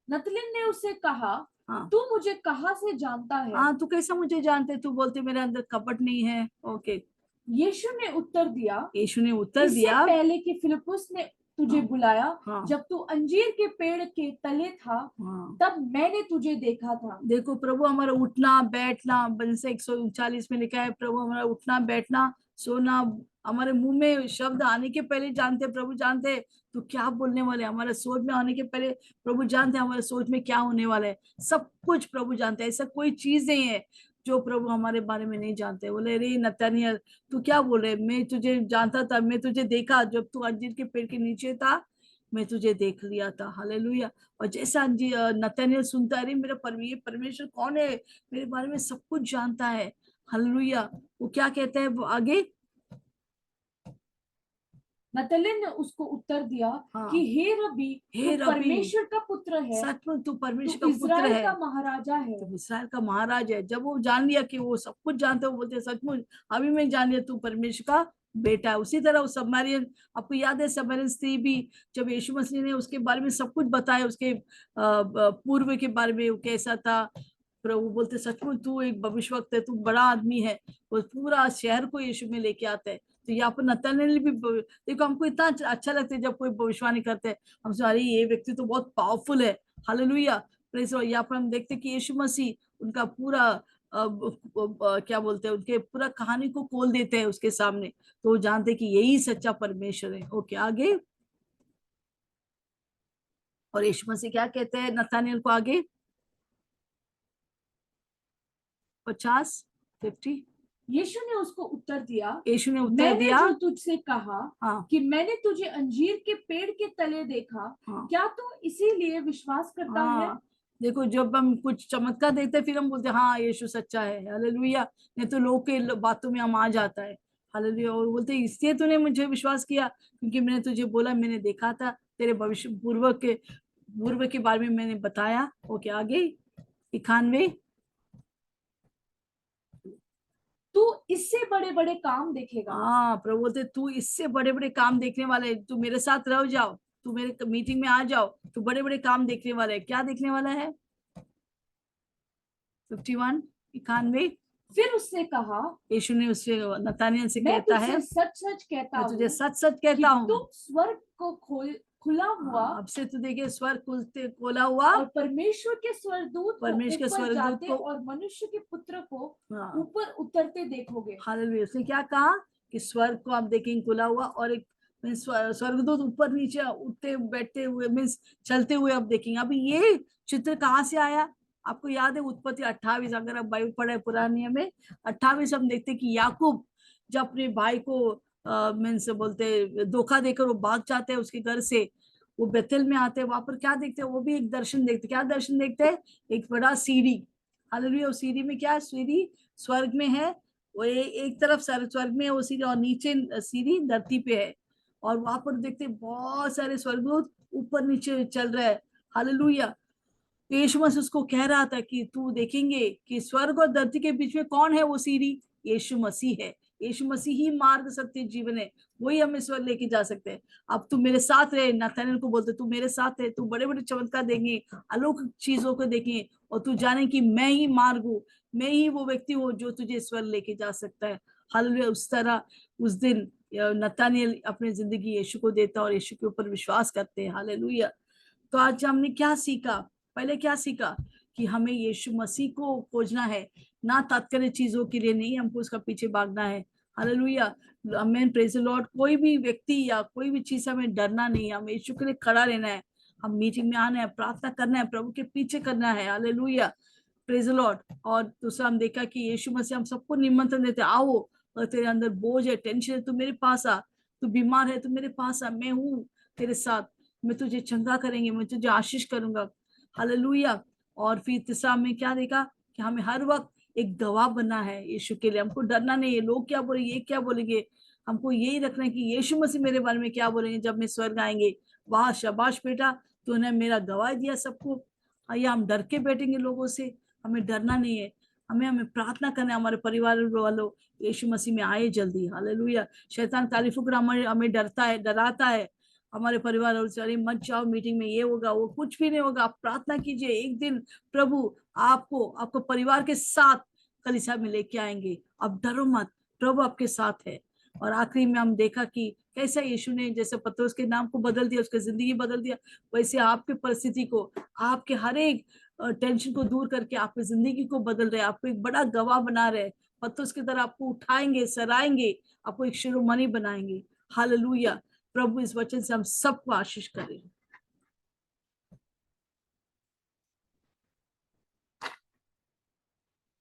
नतनएल ने उससे कहा, हाँ तू मुझे कहाँ से जानता है? हाँ तू कैसा मुझे जानते, तू बोलते मेरे अंदर कपट नहीं है। ओके। यीशु ने उत्तर दिया, यीशु ने उत्तर इससे दिया, पहले कि फिलिप्पुस ने तुझे हाँ, बुलाया, हाँ, जब तू अंजीर के पेड़ के तले था, हाँ। तब मैंने तुझे देखा था। देखो प्रभु हमारा उठना बैठना, बंसे 139 में लिखा है प्रभु हमारा उठना बैठना सोना हमारे मुंह में शब्द आने के पहले जानते हैं। प्रभु जानते हैं तो क्या बोलने वाले, हमारे सोच में आने के पहले प्रभु जानते हैं हमारे सोच में क्या होने वाला है। सब कुछ प्रभु जानते हैं। ऐसा कोई चीज नहीं है जो प्रभु हमारे बारे में नहीं जानते। बोले रे नतनएल तू क्या बोल रहे, मैं तुझे जानता था, मैं तुझे देखा जब तू अंजीर के पेड़ के नीचे था, मैं तुझे देख लिया था। हालेलुया। और जैसा नतनएल सुनता है मेरा परमेश्वर कौन है, मेरे बारे में सब कुछ जानता है। हालेलुया। वो क्या कहते हैं वो आगे। नतनएल ने उसको उत्तर दिया हाँ, कि हे रबी, हे तू रबी, परमेश्वर का पुत्र है, सचमुच तू परमेश्वर तू का पुत्र इस्राएल है, का महाराजा है। तो इसराइल का महाराज है। जब वो जान लिया कि वो सब कुछ जानते, वो बोलते सचमुच अभी मैं जान लिया तू परमेश्वर का बेटा है। उसी तरह वो समारियन, आपको याद है समारियन स्त्री भी जब यीशु मसीह ने उसके बारे में सब कुछ बताया, उसके पूर्व के बारे में वो कैसा था, प्रभु बोलते सचमुच तू एक भविष्यवक्ता है, तू बड़ा आदमी है। वो पूरा शहर को यीशु में लेके आता है। तो यहाँ पर नतनएल भी देखो हमको इतना अच्छा लगता है जब कोई भविष्यवाणी करते हैं, हम अरे ये व्यक्ति तो बहुत पावरफुल है। हालेलुया। Praise Lord. यहाँ पर हम देखते हैं कि यीशु मसीह उनका पूरा क्या बोलते हैं उनके पूरा कहानी को खोल देते हैं उसके सामने, तो वो जानते हैं कि यही सच्चा परमेश्वर है। ओके आगे। और यीशु मसीह क्या कहते हैं नतनएल को आगे 50। यीशु ने उसको उत्तर दिया, यीशु ने उत्तर मैंने दिया, जो तुझसे कहा हाँ, कि मैंने तुझे अंजीर के पेड़ के तले देखा, हाँ, क्या तू इसीलिए विश्वास करता है? हाँ। देखो जब हम कुछ चमत्कार देखते हैं फिर हम बोलते हैं हाँ यीशु सच्चा है। हालेलुया। नहीं तो लोग के बातों में हम आ जाता है। हालेलुया। और बोलते हैं इसलिए तूने मुझे विश्वास किया क्योंकि मैंने तुझे बोला, मैंने देखा था, तेरे भविष्य पूर्व के बारे में मैंने बताया। ओके आगे 91। तू इससे बड़े बड़े काम देखेगा। हाँ प्रभु बोलते तू इससे बड़े बड़े काम देखने वाला है, तू मेरे साथ रह जाओ, तू मेरे मीटिंग में आ जाओ, तू बड़े बड़े काम देखने वाला है। क्या देखने वाला है 51 91। फिर उसने कहा, यीशु ने उससे नतनएल से मैं कहता है तुझसे सच सच कहता मैं तुझे हूँ सच सच कि कहता हूँ। तुम स्वर्ग को खुला हुआ अब से तू देखिए स्वर्ग खोला हुआ और परमेश्वर के स्वरदूत को परमेश्वर के ऊपर स्वरदूत जाते को, और मनुष्य के पुत्र को हाँ, ऊपर उतरते देखोगे। हालेलुया। उसने क्या कहा कि स्वर्ग को आप देखेंगे खुला हुआ और एक स्वर्गदूत ऊपर नीचे उठते बैठते हुए मीन्स चलते हुए आप देखेंगे। अभी ये चित्र कहाँ से आया आपको याद है उत्पत्ति 28, अगर आप बाइबल पढ़े पुराने नियम में 28 हम देखते कि याकूब जब अपने भाई को मीन्स बोलते धोखा देकर वो भाग जाते हैं उसके घर से, वो बेतेल में आते हैं, वहां पर क्या देखते हैं, वो भी एक दर्शन देखते। क्या दर्शन देखते हैं, एक बड़ा सीढ़ी। हालेलुया। उस सीढ़ी में क्या है, सीढ़ी स्वर्ग में है, वो एक तरफ स्वर्ग में है वो सीढ़ी और नीचे सीढ़ी धरती पे है। और वहां पर देखते बहुत सारे स्वर्गदूत ऊपर नीचे चल रहे हैं। हालेलुया। तो यीशु मसीह उसको कह रहा था कि तू देखेंगे कि स्वर्ग और धरती के बीच में कौन है वो सीढ़ी, यीशु मसीह है। यीशु मसीह ही मार्ग सत्य जीवन है, वही हमें स्वर्ग लेके जा सकते हैं। अब तू मेरे साथ रहे, नतनएल को बोलते तू मेरे साथ है, तू बड़े बड़े चमत्कार देंगे, अलौकिक चीजों को देखेंगे और तू जाने कि मैं ही मार्ग हूँ, मैं ही वो व्यक्ति हूँ जो तुझे स्वर्ग लेके जा सकता है। हालेलुया। उस तरह उस दिन नतनएल अपनी जिंदगी यीशु को देता और यीशु के ऊपर विश्वास करते हैं। हालेलुया। तो आज हमने क्या सीखा, पहले क्या सीखा कि हमें यीशु मसीह को खोजना है, ना तात्कालिक चीजों के लिए नहीं, हमको उसका पीछे भागना है। हालेलुया। आमीन। Praise the Lord. कोई भी व्यक्ति या कोई भी चीज हमें डरना नहीं है, हमें यीशु के लिए खड़ा रहना है। हम मीटिंग में आना है, प्रार्थना करना है, प्रभु के पीछे करना है। Hallelujah, praise Lord. और दूसरा हम देखा कि यीशु मसीह हम सबको निमंत्रण देते, आओ, और तेरे अंदर बोझ है, टेंशन है, तू मेरे पास आ, तू बीमार है, तू मेरे पास आ, मैं हूँ तेरे साथ, मैं तुझे चंगा करेंगे, मैं तुझे आशीष करूंगा। हालेलुया। और फिर तीसरा में क्या देखा कि हमें हर वक्त एक गवाह बनना है यीशु के लिए। हमको डरना नहीं है, लोग क्या बोलेंगे, ये क्या बोलेंगे, हमको यही रखना है कि यीशु मसीह मेरे बारे में क्या बोलेंगे जब मैं स्वर्ग आएंगे। वाह शाबाश बेटा, तूने मेरा गवाह दिया सबको। आइए हम डर के बैठेंगे लोगों से, हमें डरना नहीं है। हमें प्रार्थना करना है, हमारे परिवार वालों यीशु मसीह में आए जल्दी। हालेलुया। शैतान तारीफों कर हमें डरता है, डराता है हमारे परिवार और, अरे मत जाओ मीटिंग में, ये होगा वो, कुछ भी नहीं होगा। आप प्रार्थना कीजिए, एक दिन प्रभु आपको परिवार के साथ कलीसिया में लेके आएंगे। अब डरो मत, प्रभु आपके साथ है। और आखिरी में हम देखा कि कैसा यीशु ने जैसे पतरस के नाम को बदल दिया, उसकी जिंदगी बदल दिया, वैसे आपके परिस्थिति को, आपके हर एक टेंशन को दूर करके आपकी जिंदगी को बदल रहे, आपको एक बड़ा गवाह बना रहे। पतरस की तरह आपको उठाएंगे, सराएंगे, आपको एक शिरोमणि बनाएंगे। हालेलुया। प्रभु इस वचन से हम सबको आशीष करें।